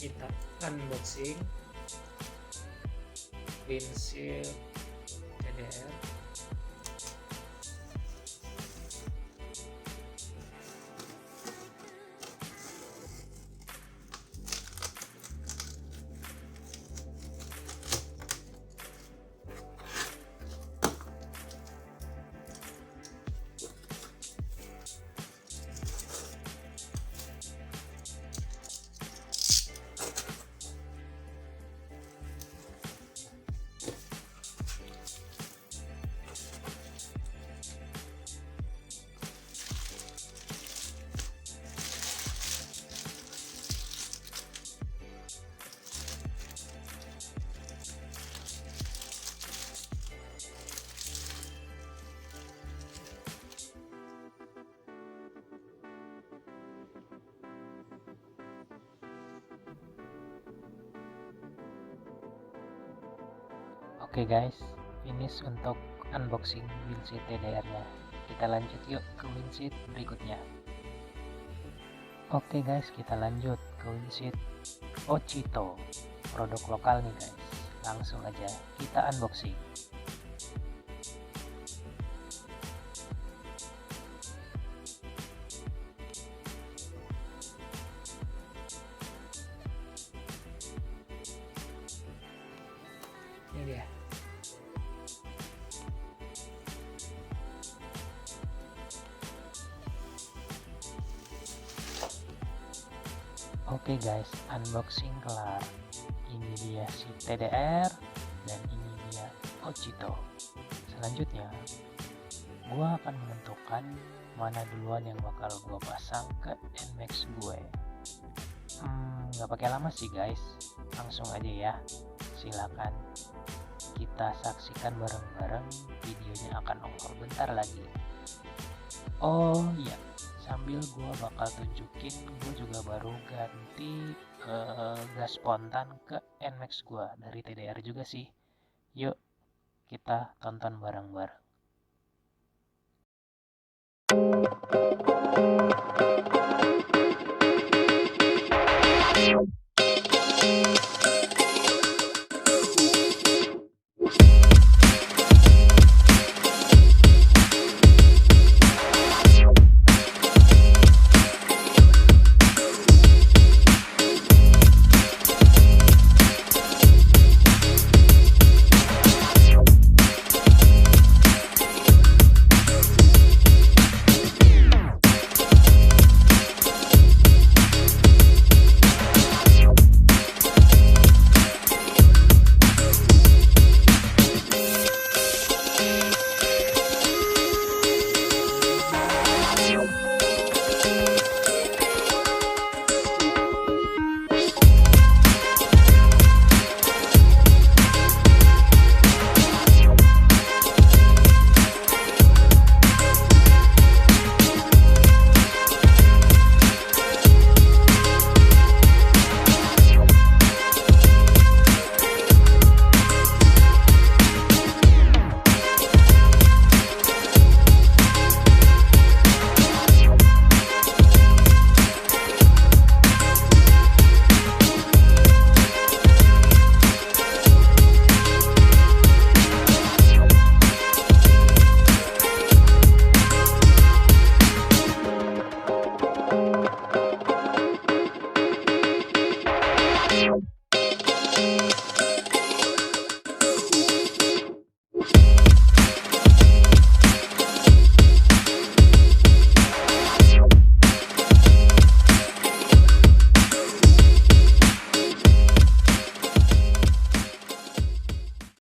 kita unboxing Windshield TDR. Oke guys, finish untuk unboxing Windshield TDR nya. Kita lanjut yuk ke Windshield berikutnya. Oke guys, kita lanjut ke Windshield Ocito, produk lokal nih guys. Langsung aja kita unboxing. Ini dia. Oke guys, unboxing kelar. Ini dia si TDR dan ini dia Ocito. Selanjutnya, gua akan menentukan mana duluan yang bakal gua pasang ke NMAX gue. Nggak pakai lama sih guys, langsung aja ya. Silakan kita saksikan bareng-bareng, videonya akan nongol bentar lagi. Oh iya, sambil gua bakal tunjukin gua juga baru ganti gas spontan ke NMAX gua dari TDR juga sih. Yuk kita tonton bareng-bareng.